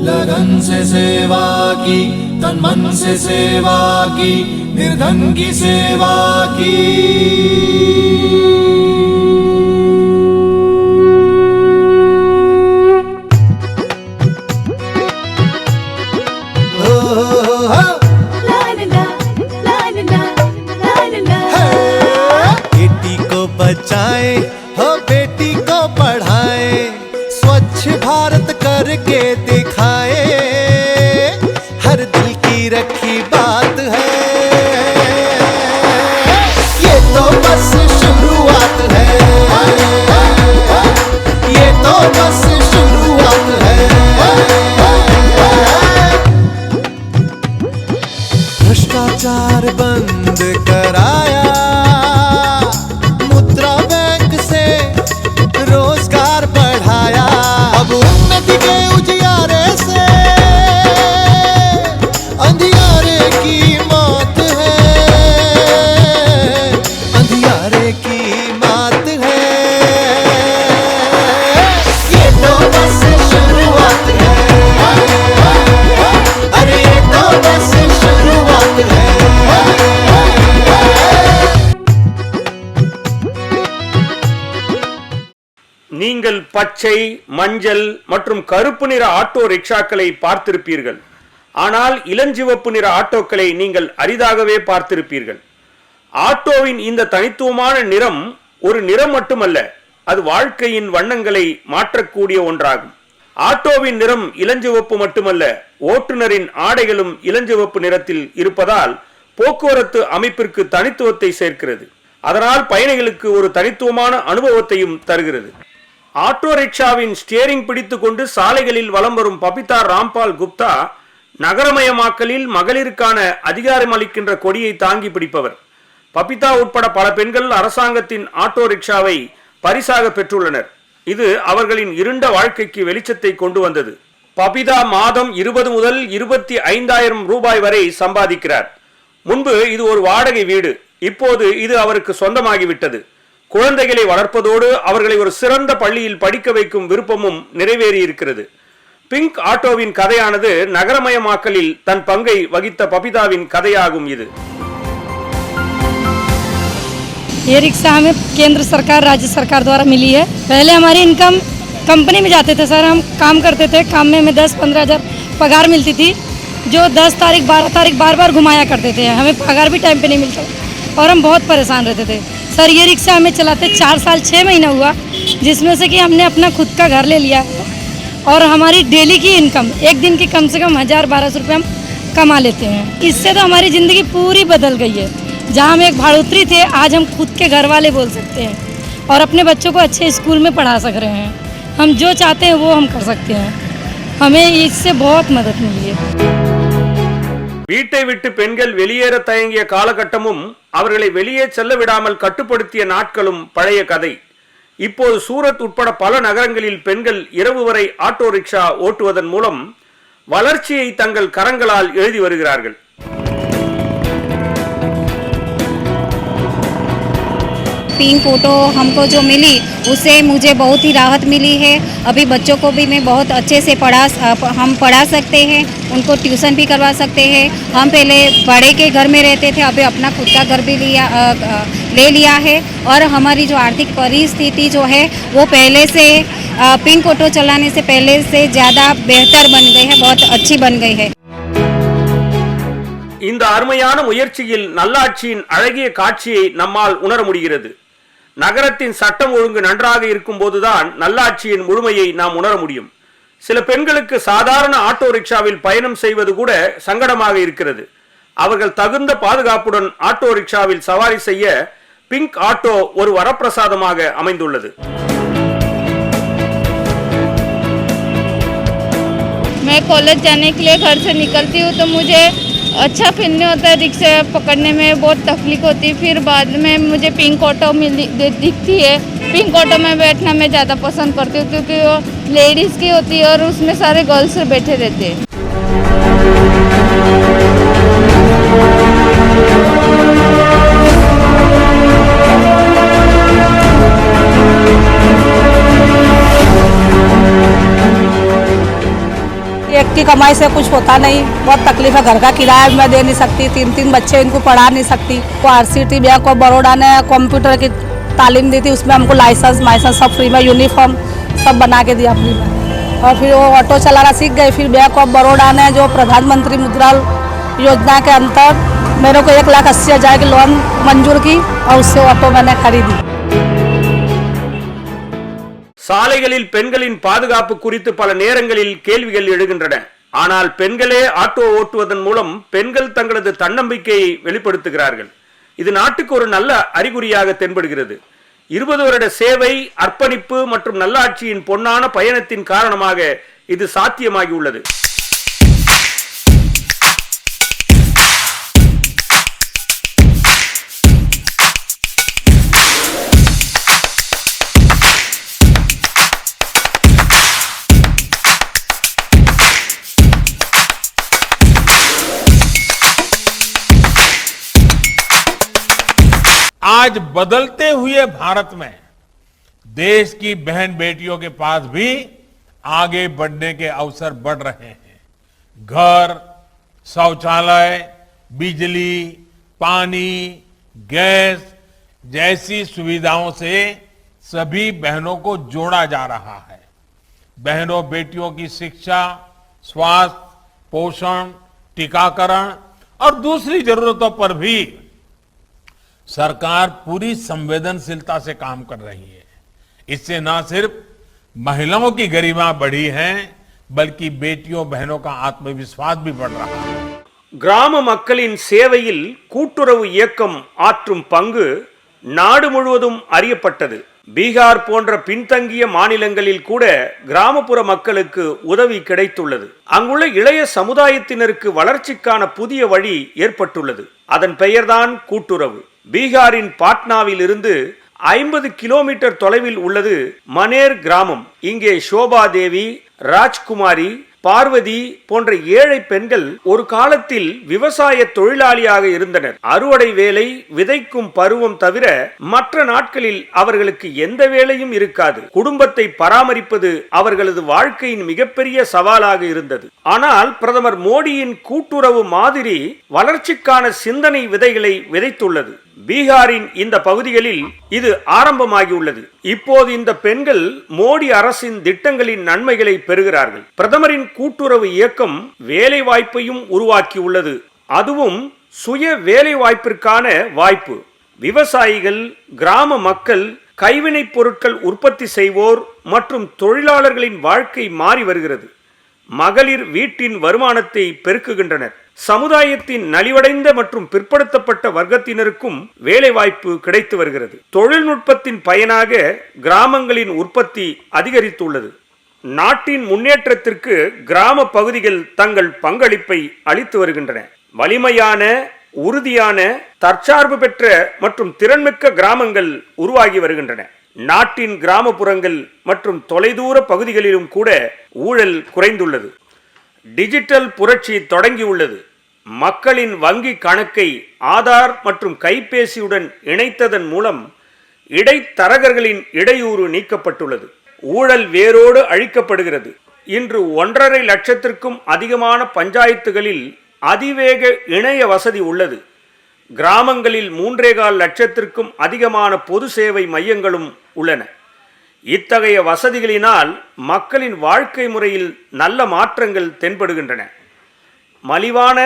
लगन से सेवा की, तन मन से सेवा की, निर्धन की सेवा की। बेटी को बचाए हो, बेटी को पढ़ाए, स्वच्छ भारत करके दिखाए, हर दिल की रखी बात है, ये तो बस शुरुआत है, ये तो बस शुरुआत है। भ्रष्टाचार बंद कराया, मुद्रा बैंक से रोजगार बढ़ाया, अब उन्नति के उजियारे से अंधियारे की मौत है, अंधियारे की मौत है। ये तो बस शुरुआत है, अरे ये तो बस शुरुआत है। நீங்கள் பச்சை, மஞ்சள் மற்றும் கருப்பு நிற ஆட்டோ ரிக்ஷாக்களை பார்த்திருப்பீர்கள். ஆனால் இளஞ்சிவப்பு நிற ஆட்டோக்களை நீங்கள் அரிதாகவே பார்த்திருப்பீர்கள். ஆட்டோவின் இந்த தனித்துவமான நிறம் ஒரு நிறம் மட்டுமல்ல, அது வாழ்க்கையின் வண்ணங்களை மாற்றக்கூடிய ஒன்றாகும். ஆட்டோவின் நிறம் இளஞ்சிவப்பு மட்டுமல்ல, ஓட்டுநரின் ஆடைகளும் இளஞ்சிவப்பு நிறத்தில் இருப்பதால் போக்குவரத்து அமைப்பிற்கு தனித்துவத்தை சேர்க்கிறது. அதனால் பயணிகளுக்கு ஒரு தனித்துவமான அனுபவத்தையும் தருகிறது. ஆட்டோ ரிக்ஷாவின் ஸ்டியரிங் பிடித்துக் கொண்டு சாலைகளில் வலம் வரும் பபிதா ராம்பால் குப்தா நகரமயமாக்கலில் மகளிருக்கான அதிகாரம் அளிக்கின்ற கொடியை தாங்கி பிடிப்பவர். பபிதா உட்பட பல பெண்கள் அரசாங்கத்தின் ஆட்டோ ரிக்ஷாவை பரிசாக பெற்றுள்ளனர். இது அவர்களின் இருண்ட வாழ்க்கைக்கு வெளிச்சத்தை கொண்டு வந்தது. பபிதா மாதம் 20 முதல் 25,000 ரூபாய் வரை சம்பாதிக்கிறார். முன்பு இது ஒரு வாடகை வீடு, இப்போது இது அவருக்கு சொந்தமாகிவிட்டது. குழந்தைகளை வளர்ப்பதோடு அவர்களை ஒரு சிறந்த பள்ளியில் படிக்க வைக்கும் விருப்பமும் நிறைவேறி இருக்கிறது. பிங்க் ஆட்டோவின் கதையானது நகரமயமாக்கலில் தன் பங்கை வகித்த பபிதாவின் கதையாகும். இது ये रिक्शा हमें केंद्र सरकार राज्य सरकार द्वारा मिली है। पहले हमारी इनकम कंपनी में जाते थे सर, हम काम करते थे, काम में हमें 10-15 हज़ार पगार मिलती थी, जो 10 तारीख 12 तारीख बार बार घुमाया करते थे। हमें पगार भी टाइम पे नहीं मिलता और हम बहुत परेशान रहते थे सर। ये रिक्शा हमें चलाते 4 साल 6 महीना हुआ, जिसमें से कि हमने अपना खुद का घर ले लिया और हमारी डेली की इनकम एक दिन की कम से कम 1000-1200 रुपये हम कमा लेते हैं। इससे तो हमारी ज़िंदगी पूरी बदल गई है। जहाँ हम एक भाड़ोत्री थे, आज हम खुद के घर वाले बोल सकते हैं और अपने बच्चों को अच्छे स्कूल में पढ़ा सक रहे हैं। हम जो चाहते हैं वो हम कर सकते हैं। हमें इससे बहुत मदद मिली है। வீட்டை விட்டு பெண்கள் வெளியேற தயங்கிய காலகட்டமும் அவர்களை வெளியே செல்ல விடாமல் கட்டுப்படுத்திய நாட்களும் பழைய கதை. இப்போது சூரத் உட்பட பல நகரங்களில் பெண்கள் இரவு வரை ஆட்டோ ரிக்ஷா ஓட்டுவதன் மூலம் வளர்ச்சியை தங்கள் கரங்களால் எழுதி வருகிறார்கள். पिंक ऑटो हमको जो मिली उससे मुझे बहुत ही राहत मिली है। अभी बच्चों को भी मैं बहुत अच्छे से हम पढ़ा सकते हैं, उनको ट्यूशन भी करवा सकते हैं। हम पहले बड़े के घर में रहते थे, अभी अपना खुद का घर भी ले लिया है और हमारी जो आर्थिक परिस्थिति जो है वो पहले से पिंक ऑटो चलाने से पहले से ज़्यादा बेहतर बन गई है, बहुत अच्छी बन गई है। இந்த அருமையான முயற்சியில் நல்லாட்சியின் அழகிய காட்சியை நம்மால் உணர முடிகிறது. நகரத்தின் சட்டம் ஒழுங்கு நன்றாக இருக்கும் போதுதான் நல்லாட்சியின் முழுமையை நாம் உணர முடியும். சில பெண்களுக்கு சாதாரண ஆட்டோ ரிக்ஷாவில் பயணம் செய்வது கூட சங்கடமாக இருக்கிறது. அவர்கள் தகுந்த பாதுகாப்புடன் ஆட்டோ ரிக்ஷாவில் சவாரி செய்ய பிங்க் ஆட்டோ ஒரு வரப்பிரசாதமாக அமைந்துள்ளது. मैं कॉलेज जाने के लिए घर से निकलती हूँ तो मुझे अच्छा फील नहीं होता है, रिक्शा पकड़ने में बहुत तकलीफ होती है। फिर बाद में मुझे पिंक ऑटो दिखती है, पिंक ऑटो में बैठना मैं ज़्यादा पसंद करती हूँ क्योंकि वो लेडीज़ की होती है और उसमें सारे गर्ल्स बैठे रहते हैं। एक की कमाई से कुछ होता नहीं, बहुत तकलीफ है। घर का किराया मैं दे नहीं सकती, 3 बच्चे इनको पढ़ा नहीं सकती। RCT बैंक ऑफ बड़ौदा ने कंप्यूटर की तालीम दी थी, उसमें हमको लाइसेंस सब फ्री में, यूनिफॉर्म सब बना के दिया फ्री में। और फिर वो ऑटो चलाना सीख गए। फिर बैंक ऑफ बड़ौदा ने जो प्रधानमंत्री मुद्रा योजना के अंतर मेरे को 1,80,000 की लोन मंजूर की और उससे ऑटो मैंने खरीदी। சாலைகளில் பெண்களின் பாதுகாப்பு குறித்து பல நேரங்களில் கேள்விகள் எழுகின்றன. ஆனால் பெண்களே ஆட்டோ ஓட்டுவதன் மூலம் பெண்கள் தங்களது தன்னம்பிக்கையை வெளிப்படுத்துகிறார்கள். இது நாட்டுக்கு ஒரு நல்ல அறிகுறியாக தென்படுகிறது. 20 வருட சேவை, அர்ப்பணிப்பு மற்றும் நல்லாட்சியின் பொன்னான பயணத்தின் காரணமாக இது சாத்தியமாகி உள்ளது. आज बदलते हुए भारत में देश की बहन बेटियों के पास भी आगे बढ़ने के अवसर बढ़ रहे हैं। घर, शौचालय, बिजली, पानी, गैस जैसी सुविधाओं से सभी बहनों को जोड़ा जा रहा है। बहनों बेटियों की शिक्षा, स्वास्थ्य, पोषण, टीकाकरण और दूसरी जरूरतों पर भी सरकार पूरी संवेदनशीलता से काम कर रही है। इससे न सिर्फ महिलाओं की गरिमा बढ़ी है, बल्कि बेटियों बहनों का आत्मविश्वास भी बढ़ रहा है। கிராம மக்களின் சேவையில் கூட்டுறவு இயக்கம் ஆற்றும் பங்கு நாடு முழுவதும் அறியப்பட்டது. பீகார் போன்ற பின்தங்கிய மாநிலங்களில் கூட கிராமப்புற மக்களுக்கு உதவி கிடைத்துள்ளது. அங்குள்ள இளைய சமுதாயத்தினருக்கு வளர்ச்சிக்கான புதிய வழி ஏற்பட்டுள்ளது. அதன் பெயர்தான் கூட்டுறவு. பீகாரின் பாட்னாவில் இருந்து 50 கிலோமீட்டர் தொலைவில் உள்ளது மனேர் கிராமம். இங்கே சோபா தேவி, ராஜ்குமாரி, பார்வதி போன்ற ஏழை பெண்கள் ஒரு காலத்தில் விவசாய தொழிலாளியாக இருந்தனர். அறுவடை வேலை, விதைக்கும் பருவம் தவிர மற்ற நாட்களில் அவர்களுக்கு எந்த வேலையும் இருக்காது. குடும்பத்தை பராமரிப்பது அவர்களது வாழ்க்கையின் மிகப்பெரிய சவாலாக இருந்தது. ஆனால் பிரதமர் மோடியின் கூட்டுறவு மாதிரி வளர்ச்சிக்கான சிந்தனை விதைகளை விதைத்துள்ளது. பீகாரின் இந்த பகுதிகளில் இது ஆரம்பமாகியுள்ளது. இப்போது இந்த பெண்கள் மோடி அரசின் திட்டங்களின் நன்மைகளை பெறுகிறார்கள். பிரதமரின் கூட்டுறவு இயக்கம் வேலை வாய்ப்பையும் உருவாக்கியுள்ளது. அதுவும் சுய வேலை வாய்ப்பிற்கான வாய்ப்பு. விவசாயிகள், கிராம மக்கள், கைவினைப் பொருட்கள் உற்பத்தி செய்வோர் மற்றும் தொழிலாளர்களின் வாழ்க்கை மாறி வருகிறது. மகளிர் வீட்டின் வருமானத்தை பெருக்குகின்றனர். சமுதாயத்தின் நலிவடைந்த மற்றும் பிற்படுத்தப்பட்ட வர்க்கத்தினருக்கும் வேலை வாய்ப்பு கிடைத்து வருகிறது. தொழில்நுட்பத்தின் பயனாக கிராமங்களின் உற்பத்தி அதிகரித்துள்ளது. நாட்டின் முன்னேற்றத்திற்கு கிராம பகுதிகள் தங்கள் பங்களிப்பை அளித்து வருகின்றன. வலிமையான, உறுதியான, தற்சார்பு பெற்ற மற்றும் திறன்மிக்க கிராமங்கள் உருவாகி வருகின்றன. நாட்டின் கிராமப்புறங்கள் மற்றும் தொலைதூர பகுதிகளிலும் கூட ஊழல் குறைந்துள்ளது. டிஜிட்டல் புரட்சி தொடங்கியுள்ளது. மக்களின் வங்கி கணக்கை ஆதார் மற்றும் கைபேசியுடன் இணைத்ததன் மூலம் இடைத்தரகர்களின் இடையூறு நீக்கப்பட்டுள்ளது. ஊழல் வேரோடு அழிக்கப்படுகிறது. இன்று 1.5 லட்சத்திற்கும் அதிகமான பஞ்சாயத்துகளில் அதிவேக இணைய வசதி உள்ளது. கிராமங்களில் 3.25 லட்சத்திற்கும் அதிகமான பொது சேவை மையங்களும் உள்ளன. இத்தகைய வசதிகளினால் மக்களின் வாழ்க்கை முறையில் நல்ல மாற்றங்கள் தென்படுகின்றன. மலிவான,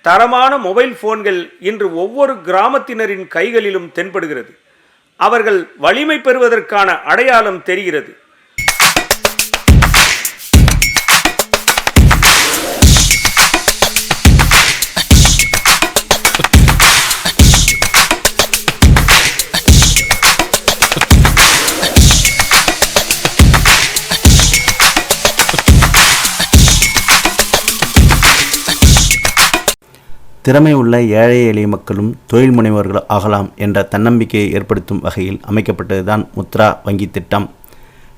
தரமான மொபைல் போன்கள் இன்று ஒவ்வொரு கிராமத்தினரின் கைகளிலும் தென்படுகிறது. அவர்கள் வலிமை பெறுவதற்கான அடையாளம் தெரிகிறது. திறமை உள்ள ஏழை எளிய மக்களும் தொழில் முனைவர்கள் ஆகலாம் என்ற தன்னம்பிக்கையை ஏற்படுத்தும் வகையில் அமைக்கப்பட்டதுதான் முத்ரா வங்கி திட்டம்.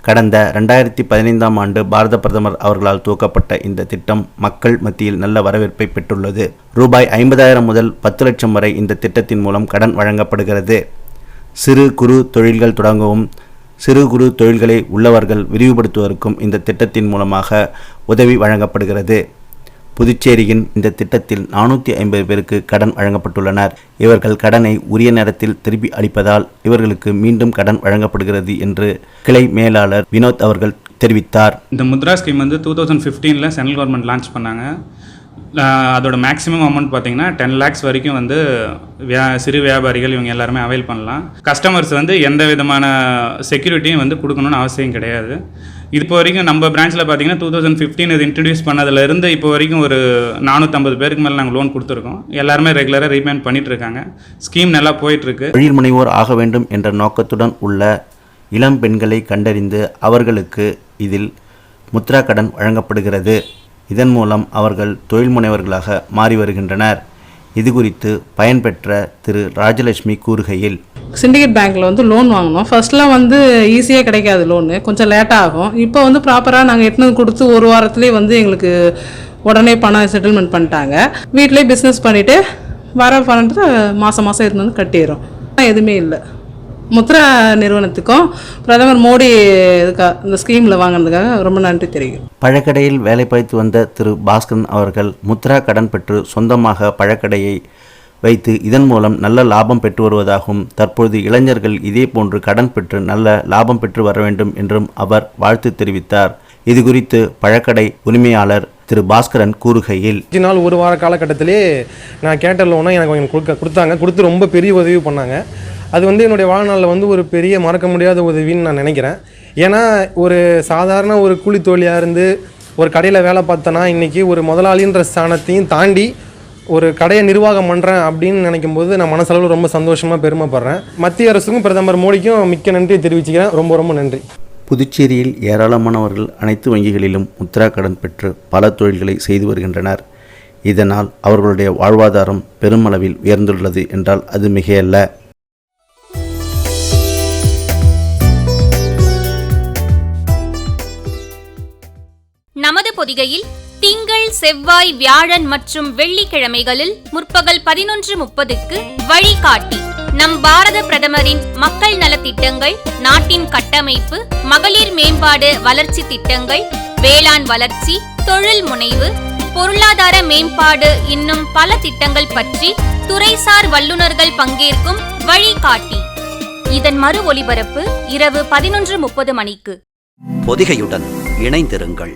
கடந்த 2015ஆம் ஆண்டு பாரத பிரதமர் அவர்களால் துவக்கப்பட்ட இந்த திட்டம் மக்கள் மத்தியில் நல்ல வரவேற்பை பெற்றுள்ளது. ரூபாய் 50,000 முதல் 10 லட்சம் வரை இந்த திட்டத்தின் மூலம் கடன் வழங்கப்படுகிறது. சிறு குறு தொழில்கள் தொடங்கவும் சிறு குறு தொழில்களை உள்ளவர்கள் விரிவுபடுத்துவதற்கும் இந்த திட்டத்தின் மூலமாக உதவி வழங்கப்படுகிறது. புதுச்சேரியின் இந்த திட்டத்தில் 450 பேருக்கு கடன் வழங்கப்பட்டுள்ளனர். இவர்கள் கடனை உரிய நேரத்தில் திருப்பி அளிப்பதால் இவர்களுக்கு மீண்டும் கடன் வழங்கப்படுகிறது என்று கிளை மேலாளர் வினோத் அவர்கள் தெரிவித்தார். இந்த முத்ரா ஸ்கீம் வந்து 2015 சென்ட்ரல் கவர்மெண்ட் லான்ச் பண்ணாங்க. அதோட மேக்ஸிமம் அமௌண்ட் பார்த்தீங்கன்னா 10 lakhs வரைக்கும் வந்து சிறு வியாபாரிகள் இவங்க எல்லாருமே அவைல் பண்ணலாம். கஸ்டமர்ஸ் வந்து எந்த விதமான செக்யூரிட்டியும் வந்து கொடுக்கணும்னு அவசியம் கிடையாது. இப்போ வரைக்கும் நம்ம பிரான்ச்சில் பார்த்தீங்கன்னா 2015 இது இன்ட்ரடியூஸ் பண்ணதிலிருந்து இப்போ வரைக்கும் ஒரு 450 பேருக்கு மேலே நாங்கள் லோன் கொடுத்துருக்கோம். எல்லாருமே ரெகுலராக ரீபேமெண்ட் பண்ணிட்டு இருக்காங்க. ஸ்கீம் நல்லா போயிட்டுருக்கு. தொழில் முனைவோர் ஆக வேண்டும் என்ற நோக்கத்துடன் உள்ள இளம் பெண்களை கண்டறிந்து அவர்களுக்கு இதில் முத்ரா கடன் வழங்கப்படுகிறது. இதன் மூலம் அவர்கள் தொழில் முனைவர்களாக மாறி வருகின்றனர். இது குறித்து பயன்பெற்ற திரு ராஜலட்சுமி கூறுகையில், சிண்டிகேட் பேங்க்கில் வந்து லோன் வாங்கினோம். ஃபர்ஸ்ட்லாம் வந்து ஈஸியாக கிடைக்காது லோனு, கொஞ்சம் லேட்டாக ஆகும். இப்போ வந்து ப்ராப்பராக நாங்கள் எட்டுனது கொடுத்து ஒரு வாரத்துலேயே வந்து எங்களுக்கு உடனே பணம் செட்டில்மெண்ட் பண்ணிட்டாங்க. வீட்டிலே பிஸ்னஸ் பண்ணிவிட்டு வர பணத்தை மாதம் மாதம் எடுத்து வந்து கட்டிடுறோம். எதுவுமே இல்லை. முத்ரா நிறுவனத்துக்கும் பிரதமர் மோடி இந்த ஸ்கீமில் வாங்கினதுக்காக ரொம்ப நன்றி தெரியும். பழக்கடையில் வேலை பார்த்து வந்த திரு பாஸ்கரன் அவர்கள் முத்ரா கடன் பெற்று சொந்தமாக பழக்கடையை வைத்து இதன் மூலம் நல்ல லாபம் பெற்று வருவதாகவும் தற்பொழுது இளைஞர்கள் இதே போன்று கடன் பெற்று நல்ல லாபம் பெற்று வர வேண்டும் என்றும் அவர் வாழ்த்து தெரிவித்தார். இது குறித்து பழக்கடை உரிமையாளர் திரு பாஸ்கரன் கூறுகையில், 5 நாள் ஒரு வார காலகட்டத்திலே நான் கேட்ட லோனை எனக்கு கொடுத்து ரொம்ப பெரிய உதவி பண்ணாங்க. அது வந்து என்னுடைய வாழ்நாளில் வந்து ஒரு பெரிய மறக்க முடியாத உதவின்னு நான் நினைக்கிறேன். ஏன்னா ஒரு சாதாரண ஒரு கூலி தொழிலாக இருந்து ஒரு கடையில் வேலை பார்த்தோன்னா இன்றைக்கி ஒரு முதலாளின்ற ஸ்தானத்தையும் தாண்டி ஒரு கடையை நிர்வாகம் பண்ணுறேன் அப்படின்னு நினைக்கும் போது நான் மனசளவில் ரொம்ப சந்தோஷமாக பெருமைப்படுறேன். மத்திய அரசுக்கும் பிரதமர் மோடிக்கும் மிக்க நன்றி தெரிவிச்சுக்கிறேன். ரொம்ப ரொம்ப நன்றி. புதுச்சேரியில் ஏராளமானவர்கள் அனைத்து வங்கிகளிலும் முத்ரா கடன் பெற்று பல தொழில்களை செய்து வருகின்றனர். இதனால் அவர்களுடைய வாழ்வாதாரம் பெருமளவில் உயர்ந்துள்ளது என்றால் அது மிகையல்ல. நமது பொதிகையில் திங்கள், செவ்வாய், வியாழன் மற்றும் வெள்ளிக்கிழமைகளில் முற்பகல் 11:30க்கு வழிகாட்டி நம் பாரத பிரதமரின் மக்கள் நலத்திட்டங்கள், நாட்டின் கட்டமைப்பு, மகளிர் மேம்பாடு, வளர்ச்சி திட்டங்கள், வேளாண் வளர்ச்சி, தொழில் முனைவு, பொருளாதார மேம்பாடு இன்னும் பல திட்டங்கள் பற்றி துறைசார் வல்லுநர்கள் பங்கேற்கும் வழிகாட்டி. இதன் மறு ஒலிபரப்பு இரவு 11:30 மணிக்கு. பொதிகையுடன் இணைந்திருங்கள்.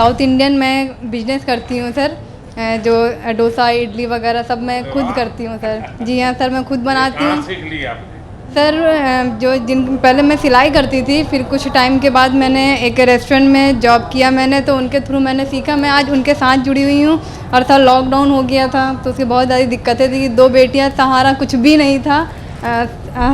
साउथ इंडियन मैं बिजनेस करती हूँ सर, जो डोसा, इडली वगैरह सब मैं खुद करती हूँ सर। जी हाँ सर, मैं खुद बनाती हूँ सर। जो पहले मैं सिलाई करती थी, फिर कुछ टाइम के बाद मैंने एक रेस्टोरेंट में जॉब किया मैंने, तो उनके थ्रू मैंने सीखा। मैं आज उनके साथ जुड़ी हुई हूँ। और सर लॉकडाउन हो गया था तो उसकी बहुत ज़्यादा दिक्कतें थी। 2 बेटियाँ, सहारा कुछ भी नहीं था।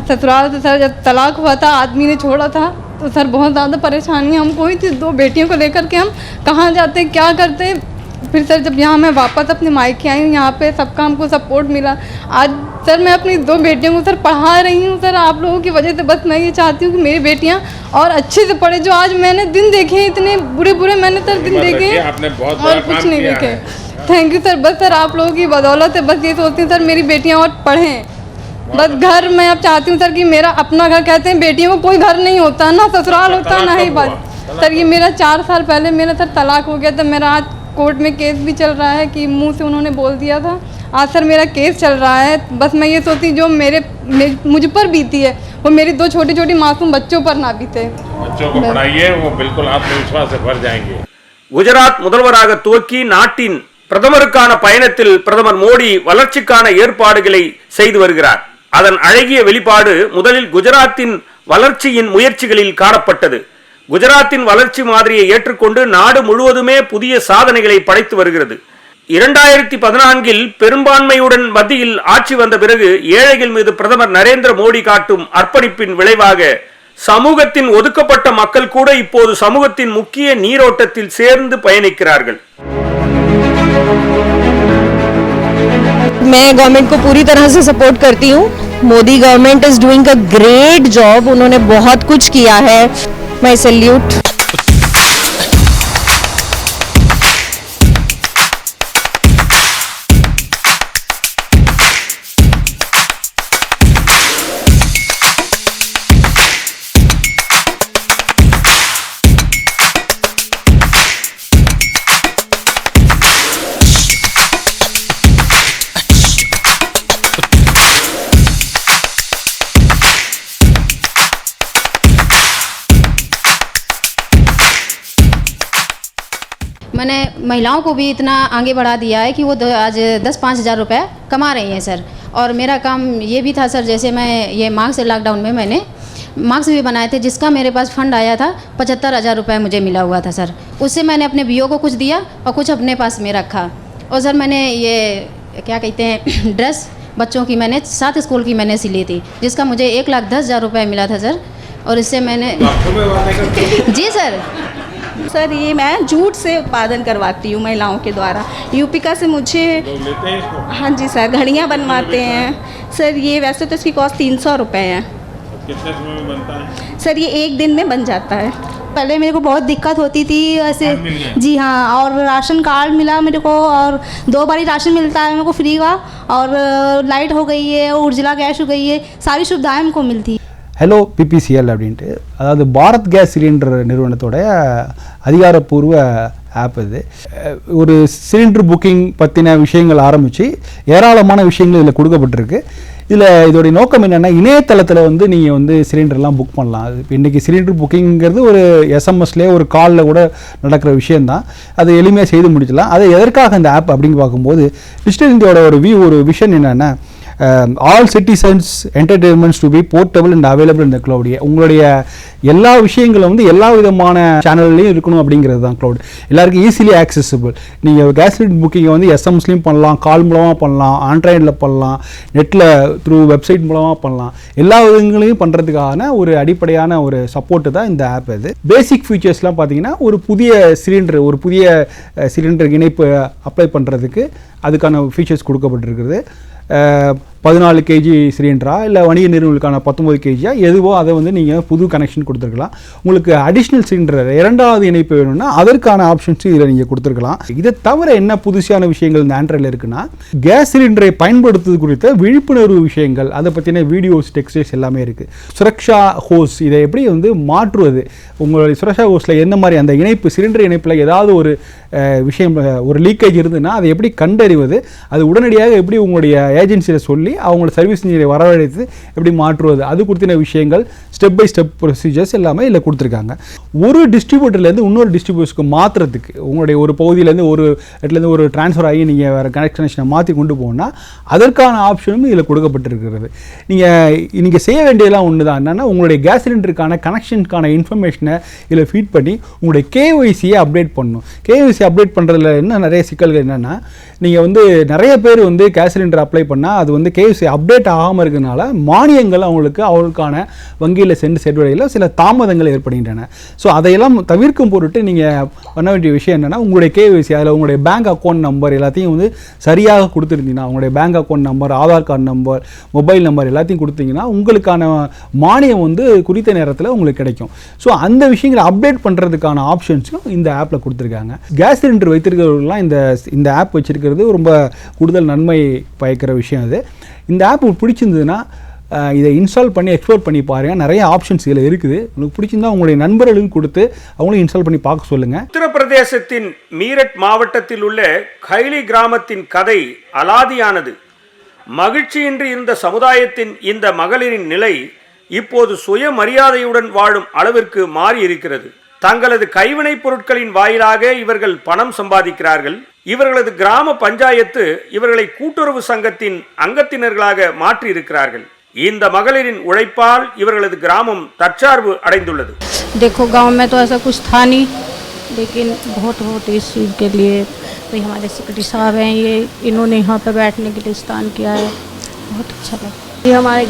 ससुराल से सर जब तलाक हुआ था, आदमी ने छोड़ा था, तो सर बहुत ज़्यादा परेशानी हमको हुई थी। 2 बेटियों को लेकर के हम कहाँ जाते, क्या करते। फिर सर जब यहाँ मैं वापस अपने मायके आई हूँ, यहाँ पे सबका हमको सपोर्ट मिला। आज सर मैं अपनी 2 बेटियों को सर पढ़ा रही हूँ सर, आप लोगों की वजह से। बस मैं ये चाहती हूँ कि मेरी बेटियाँ और अच्छे से पढ़े। जो आज मैंने दिन देखे, इतने बुरे बुरे मैंने सर दिन देखे और कुछ नहीं देखे। Thank you sir. बस सर आप लोगों की बदौलत है। बस ये सोचती हूँ सर मेरी बेटियाँ और पढ़ें। बस घर मैं अब चाहती हूँ सर कि मेरा अपना घर, कहते हैं बेटियों को कोई घर नहीं होता, ना ससुराल होता, ना ही बात। सर ये मेरा 4 साल पहले मेरा सर तलाक हो गया था। मेरा आज कोर्ट में केस भी चल रहा है कि मुंह से उन्होंने बोल दिया था। आज सर मेरा केस चल रहा है। बस मैं ये सोचती जो मुझ पर बीती है वो मेरी 2 छोटी छोटी मासूम बच्चों पर ना बीते। बच्चों को पढ़ाइए, वो बिल्कुल आत्मविश्वास से भर जाएंगे। குஜராத் முதல்வராக துவக்கி நாட்டின் பிரதமருக்கான பயணத்தில் பிரதமர் மோடி வளர்ச்சிக்கான ஏற்பாடுகளை செய்து வருகிறார். அதன் அழகிய வெளிப்பாடு முதலில் குஜராத்தின் வளர்ச்சியின் முயற்சிகளில் காணப்பட்டது. குஜராத்தின் வளர்ச்சி மாதிரியை ஏற்றுக்கொண்டு நாடு முழுவதுமே புதிய சாதனைகளை படைத்து வருகிறது. 2014 பெரும்பான்மையுடன் மத்தியில் ஆட்சி வந்த பிறகு ஏழைகள் மீது பிரதமர் நரேந்திர மோடி காட்டும் அர்ப்பணிப்பின் விளைவாக சமூகத்தின் ஒதுக்கப்பட்ட மக்கள் கூட இப்போது சமூகத்தின் முக்கிய நீரோட்டத்தில் சேர்ந்து பயணிக்கிறார்கள். मैं गवर्नमेंट को पूरी तरह से सपोर्ट करती हूँ। Modi government is doing a great job, उन्होंने बहुत कुछ किया है। मैं सैल्यूट। मैंने महिलाओं को भी इतना आगे बढ़ा दिया है कि वो आज 10-5 हज़ार रुपये कमा रही हैं सर। और मेरा काम ये भी था सर, जैसे मैं ये मास्क लॉकडाउन में मैंने मास्क भी बनाए थे, जिसका मेरे पास फंड आया था 75,000 रुपये मुझे मिला हुआ था सर। उससे मैंने अपने बीओ को कुछ दिया और कुछ अपने पास में रखा। और सर मैंने ये क्या कहते हैं ड्रेस बच्चों की मैंने 7 स्कूल की मैंने सिली थी, जिसका मुझे 1,10,000 रुपये मिला था सर। और इससे मैंने जी सर सर ये मैं जूट से उत्पादन करवाती हूँ महिलाओं के द्वारा। यूपिका से मुझे हाँ जी सर घड़ियाँ बनवाते हैं सर। ये वैसे तो इसकी कॉस्ट 300 रुपये है। कितने समय में बनता है सर? ये 1 दिन में बन जाता है। पहले मेरे को बहुत दिक्कत होती थी ऐसे। जी हाँ, और राशन कार्ड मिला मेरे को, और 2 बारी राशन मिलता है मेरे को फ्री का, और लाइट हो गई है, उज्ज्वला गैस हो गई है, सारी सुविधाएँ हमको मिलती। ஹலோ பிபிசிஎல் அப்படின்ட்டு, அதாவது பாரத் கேஸ் சிலிண்டர் நிறுவனத்தோடைய அதிகாரப்பூர்வ ஆப் இது. ஒரு சிலிண்டர் புக்கிங் பற்றின விஷயங்கள் ஆரம்பித்து ஏராளமான விஷயங்கள் இதில் கொடுக்கப்பட்டிருக்கு. இதில் இதோடைய நோக்கம் என்னென்னா, இணையதளத்தில் வந்து நீங்கள் வந்து சிலிண்டர்லாம் புக் பண்ணலாம். இப்போ இன்றைக்கி சிலிண்டர் புக்கிங்கிறது ஒரு எஸ்எம்எஸ்லேயே ஒரு காலில் கூட நடக்கிற விஷயந்தான். அதை எளிமையாக செய்து முடிச்சிடலாம். அதை எதற்காக இந்த ஆப் அப்படின்னு பார்க்கும்போது, டிஜிட்டல் இந்தியாவோட ஒரு விஷன் என்னென்னா, all citizens entertainments to be portable and available in the cloud. உங்களுடைய எல்லா விஷயங்களும் வந்து எல்லா விதமான சேனல்லையும் இருக்கணும் அப்படிங்கிறது தான் க்ளவுட். எல்லாருக்கும் ஈஸிலி ஆக்சசிபிள். நீங்கள் கேஸ் சிலிண்டர் புக்கிங்கை வந்து எஸ்எம்எஸ்லையும் பண்ணலாம், கால் மூலமாக பண்ணலாம், ஆண்ட்ராய்டில் பண்ணலாம், நெட்டில் த்ரூ வெப்சைட் மூலமாக பண்ணலாம். எல்லா விதங்களையும் பண்ணுறதுக்கான ஒரு அடிப்படையான ஒரு சப்போர்ட்டு தான் இந்த ஆப். இது பேசிக் ஃபீச்சர்ஸ்லாம் பார்த்தீங்கன்னா, ஒரு புதிய சிலிண்டர் இணைப்பு அப்ளை பண்ணுறதுக்கு அதுக்கான ஃபீச்சர்ஸ் கொடுக்கப்பட்டிருக்கிறது. 14 kg சிலிண்டரா இல்லை வணிக நிறுவனங்களுக்கான 19 kg எதுவோ அதை வந்து நீங்கள் புது கனெக்ஷன் கொடுத்துருக்கலாம். உங்களுக்கு அடிஷ்னல் சிலிண்டர் 2வது இணைப்பு வேணும்னா அதற்கான ஆப்ஷன்ஸ் இதில் நீங்கள் கொடுத்துருக்கலாம். இதை தவிர என்ன புதுசான விஷயங்கள் இந்த ஆண்ட்ராய்டில் இருக்குன்னா, கேஸ் சிலிண்டரை பயன்படுத்துவது குறித்த விழிப்புணர்வு விஷயங்கள், அதை பற்றின வீடியோஸ், டெக்ஸ்டைல்ஸ் எல்லாமே இருக்குது. சுரக்ஷா ஹோஸ் இதை எப்படி வந்து மாற்றுவது, உங்களுடைய சுரக்ஷா ஹோஸில் எந்த மாதிரி அந்த இணைப்பு சிலிண்டர் இணைப்பில் ஏதாவது ஒரு விஷயம் ஒரு லீக்கேஜ் இருந்ததுன்னா அதை எப்படி கண்டறிவது, அது உடனடியாக எப்படி உங்களுடைய ஏஜென்சியில் சொல்லி அவங்களோட சர்வீஸ் இன்ஜினியரை வரவழைத்து எப்படி மாற்றுவது, அது குறித்த விஷயங்கள் ஸ்டெப் பை ஸ்டெப் ப்ரொசீஜர்ஸ் எல்லாமே இதில் கொடுத்துருக்காங்க. ஒரு டிஸ்ட்ரிபியூட்டர்லேருந்து இன்னொரு டிஸ்ட்ரிபியூட்டருக்கு மாற்றுறதுக்கு, உங்களுடைய ஒரு பகுதியிலேருந்து ஒரு இடத்துலேருந்து ஒரு ட்ரான்ஸ்ஃபர் ஆகி நீங்கள் வேறு கனெக்ஷனை மாற்றி கொண்டு போனால் அதற்கான ஆப்ஷனும் இதில் கொடுக்கப்பட்டிருக்கிறது. நீங்கள் செய்ய வேண்டியதெல்லாம் ஒன்று தான். என்னென்னா, உங்களுடைய கேஸ் சிலிண்டருக்கான கனெக்ஷனுக்கான இன்ஃபர்மேஷனை இதில் ஃபீட் பண்ணி உங்களுடைய கேஒய்சியை அப்டேட் பண்ணணும். கேஒய்சி அப்டேட் பண்ணுறதுல என்ன நிறைய சிக்கல்கள் என்னென்னா, நீங்கள் வந்து நிறைய பேர் வந்து கேஸ் சிலிண்டர் அப்ளை பண்ணால் அது வந்து கேஒய்சி அப்டேட் ஆகாமல் இருக்கிறதுனால மானியங்கள் அவங்களுக்கான வங்கியில் சென்று சேர்வடையில் சில தாமதங்கள் ஏற்படுகின்றன. ஸோ அதையெல்லாம் தவிர்க்கும் பொருட்டு நீங்கள் பண்ண வேண்டிய விஷயம் என்னென்னா, உங்களுடைய கேஒய்சி அதில் உங்களுடைய பேங்க் அக்கௌண்ட் நம்பர் எல்லாத்தையும் வந்து சரியாக கொடுத்துருந்தீங்கன்னா, உங்களுடைய bank account number, Aadhaar card number, mobile number எல்லாத்தையும் கொடுத்தீங்கன்னா உங்களுக்கான மானியம் வந்து குறித்த நேரத்தில் உங்களுக்கு கிடைக்கும். ஸோ அந்த விஷயங்களை அப்டேட் பண்ணுறதுக்கான ஆப்ஷன்ஸும் இந்த ஆப்பில் கொடுத்துருக்காங்க. கேஸ் சிலிண்டர் வைத்திருக்கிறவர்கள்லாம் இந்த ஆப் வச்சுருக்கிறது ரொம்ப கூடுதல் நன்மை பயக்கிற விஷயம். அது இந்த ஆப் பிடிச்சிருந்ததுன்னா இதை இன்ஸ்டால் பண்ணி எக்ஸ்ப்ளோர் பண்ணி பாருங்கள். நிறைய ஆப்ஷன்ஸ் இதில் இருக்குது. உங்களுக்கு பிடிச்சிருந்தா உங்களுடைய நண்பர்களுக்கு கொடுத்து அவங்களும் இன்ஸ்டால் பண்ணி பார்க்க சொல்லுங்கள். உத்தரப்பிரதேசத்தின் மீரட் மாவட்டத்தில் உள்ள கைலி கிராமத்தின் கதை அலாதியானது. மகிழ்ச்சியின்றி இருந்த சமுதாயத்தின் இந்த மகளிரின் நிலை இப்போது சுயமரியாதையுடன் வாழும் அளவிற்கு மாறி இருக்கிறது. தங்களது கைவினைப் பொருட்களின் வாயிலாக இவர்கள் பணம் சம்பாதிக்கிறார்கள். இவர்களது கிராம பஞ்சாயத்து இவர்களை கூட்டுறவு சங்கத்தின் அங்கத்தினர்களாக மாற்றி இருக்கிறார்கள். இந்த மகளிரின் உழைப்பால் இவர்களது கிராமம் தற்சார்பு அடைந்துள்ளது. देखो गांव में तो ऐसा कुछ था नहीं, लेकिन बहुत इस चीज़ के लिए भाई हमारे सेक्रेटरी साहब हैं, ये इन्होंने यहाँ पे बैठने के लिए स्थान किया है, बहुत अच्छा लगा। ये हमारे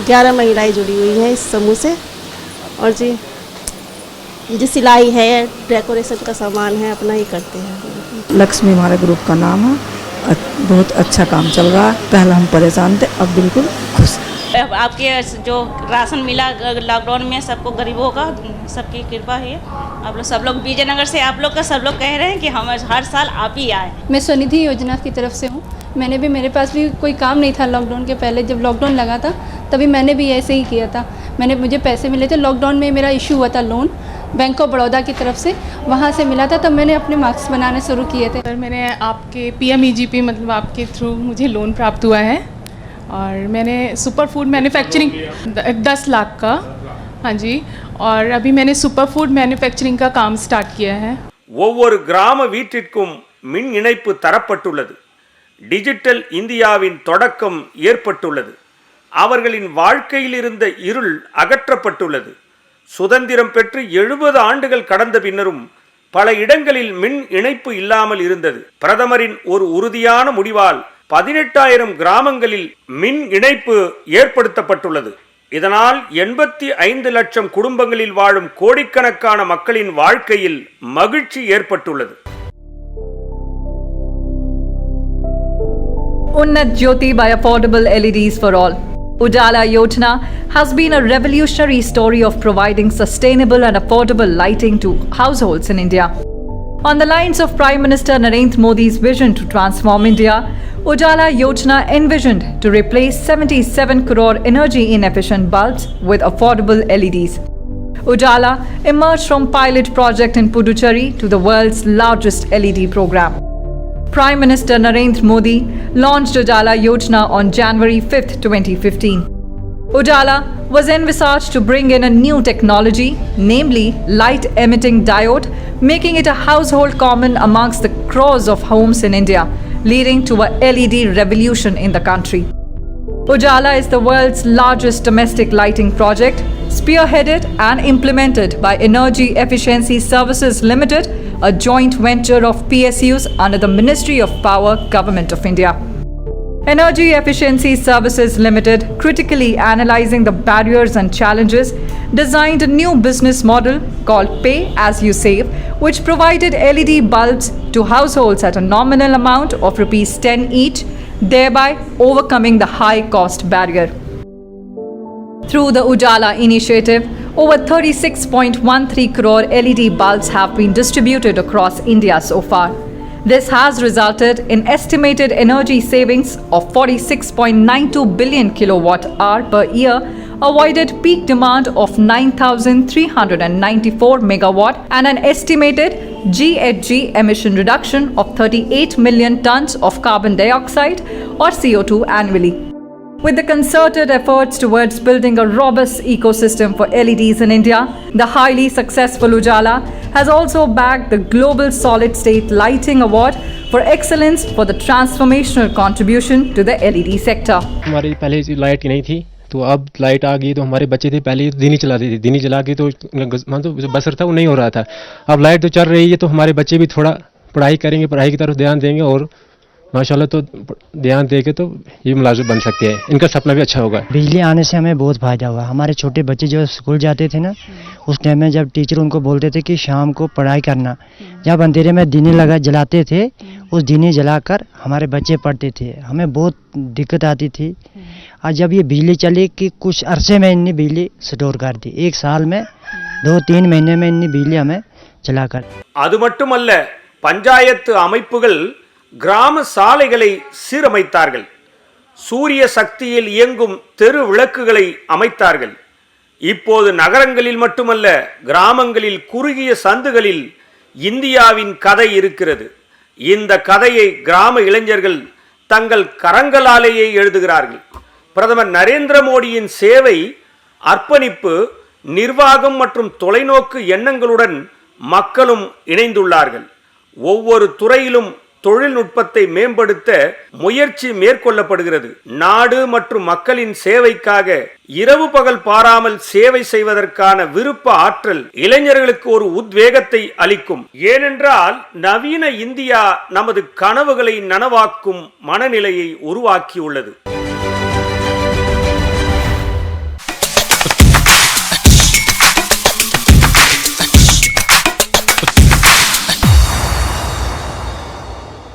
11 महिलाएं जुड़ी हुई हैं इस समूह से। और जी ये जो सिलाई है, डेकोरेशन का सामान है, अपना ही करते हैं। लक्ष्मी हमारे ग्रुप का नाम है। बहुत अच्छा काम चल रहा है। पहले हम परेशान थे, अब बिल्कुल खुश। आपके जो राशन मिला लॉकडाउन में सबको, गरीबों का सबकी कृपा है। आप लोग सब लोग विजयनगर से आप लोग का सब लोग कह रहे हैं कि हम हर साल आप ही आए। मैं स्वनिधि योजना की तरफ से हूँ। मेरे पास भी कोई काम नहीं था लॉकडाउन के पहले। जब लॉकडाउन लगा था तभी मैंने भी ऐसे ही किया था। मुझे पैसे मिले थे लॉकडाउन में, मेरा इशू हुआ था लोन बैंक ऑफ बड़ौदा की तरफ से, वहाँ से मिला था, तब मैंने अपने मार्क्स बनाने शुरू किए थे। सर मैंने आपके PMEGP मतलब आपके थ्रू मुझे लोन प्राप्त हुआ है और मैंने सुपर फूड मैन्युफैक्चरिंग 10 लाख का, हाँ जी, और अभी मैंने सुपर फूड मैन्युफैक्चरिंग का काम स्टार्ट किया है। ஒவ்வொரு கிராம வீட்டிற்கும் மின் இணைப்பு தரப்பட்டுள்ளது. டிஜிட்டல் இந்தியாவின் தொடக்கம் ஏற்பட்டுள்ளது. அவர்களின் வாழ்க்கையில் இருந்த இருள் அகற்றப்பட்டுள்ளது. சுதந்திரம் பெற்று 70 ஆண்டுகள் கடந்த பின்னரும் பல இடங்களில் மின் இணைப்பு இல்லாமல் இருந்தது. பிரதமரின் ஒரு உறுதியான முடிவால் 18,000 கிராமங்களில் மின் இணைப்பு ஏற்படுத்தப்பட்டுள்ளது. இதனால் 85 லட்சம் குடும்பங்களில் வாழும் கோடிக்கணக்கான மக்களின் வாழ்க்கையில் மகிழ்ச்சி ஏற்பட்டுள்ளது. Unnat Jyoti by Affordable LEDs for All. Ujala Yojana has been a revolutionary story of providing sustainable and affordable lighting to households in India. On the lines of Prime Minister Narendra Modi's vision to transform India, Ujala Yojana envisioned to replace 77 crore energy-inefficient bulbs with affordable LEDs. Ujala emerged from pilot project in Puducherry to the world's largest LED program. Prime Minister Narendra Modi launched Ujala Yojana on January 5, 2015. Ujala was envisaged to bring in a new technology, namely light-emitting diode, making it a household common amongst the crores of homes in India, leading to a LED revolution in the country. Ujala is the world's largest domestic lighting project, spearheaded and implemented by Energy Efficiency Services Limited, a joint venture of PSUs under the Ministry of Power, Government of India. Energy Efficiency Services Limited, critically analyzing the barriers and challenges, designed a new business model called Pay As You Save, which provided LED bulbs to households at a nominal amount of ₹10 each, thereby overcoming the high cost barrier. Through the Ujala initiative, over 36.13 crore LED bulbs have been distributed across India so far. This has resulted in estimated energy savings of 46.92 billion kilowatt-hour per year, avoided peak demand of 9,394 megawatt, and an estimated GHG emission reduction of 38 million tons of carbon dioxide or CO2 annually. With the concerted efforts towards building a robust ecosystem for LEDs in India, the highly successful Ujala has also bagged the Global Solid State Lighting Award for excellence for the transformational contribution to the LED sector. हमारी पहले light नहीं थी, तो अब light आ गई, तो हमारे बच्चे थे पहले दिन ही चलाते थे, दिन ही चला के तो बसर था वो नहीं हो रहा था। अब लाइट तो चल रही है तो हमारे बच्चे भी थोड़ा पढ़ाई करेंगे, पढ़ाई की तरफ ध्यान देंगे और माशाल्लाह तो ध्यान देके तो ये मुलाजिम बन सकते हैं, इनका सपना भी अच्छा होगा। बिजली आने से हमें बहुत फायदा हुआ। हमारे छोटे बच्चे जो स्कूल जाते थे ना, उस टाइम में जब टीचर उनको बोलते थे कि शाम को पढ़ाई करना, जब अंधेरे में दिने लगा जलाते थे, उस दिने जलाकर हमारे बच्चे पढ़ते थे। हमें बहुत दिक्कत आती थी। आज जब ये बिजली चली कि कुछ अरसे में इनने बिजली स्टोर कर दी, 1 साल में 2-3 महीने में इनने बिजली हमें चलाकर। அது மட்டுமல்ல, பஞ்சாயத்து அமைப்புகள் கிராம சாலைகளை சீரமைத்தார்கள். சூரிய சக்தியில் இயங்கும் தெரு விளக்குகளை அமைத்தார்கள். இப்போது நகரங்களில் மட்டுமல்ல, கிராமங்களில் குறுகிய சந்துகளில் இந்தியாவின் கதை இருக்கிறது. இந்த கதையை கிராம இளைஞர்கள் தங்கள் கரங்களாலேயே எழுதுகிறார்கள். பிரதமர் நரேந்திர மோடியின் சேவை அர்ப்பணிப்பு, நிர்வாகம் மற்றும் தொலைநோக்கு எண்ணங்களுடன் மக்களும் இணைந்துள்ளார்கள். ஒவ்வொரு துறையிலும் தொழில்நுட்பத்தை மேம்படுத்த முயற்சி மேற்கொள்ளப்படுகிறது. நாடு மற்றும் மக்களின் சேவைக்காக இரவு பகல் பாராமல் சேவை செய்வதற்கான விருப்ப ஆற்றல் இளைஞர்களுக்கு ஒரு உத்வேகத்தை அளிக்கும். ஏனென்றால் நவீன இந்தியா நமது கனவுகளை நனவாக்கும் மனநிலையை உருவாக்கியுள்ளது.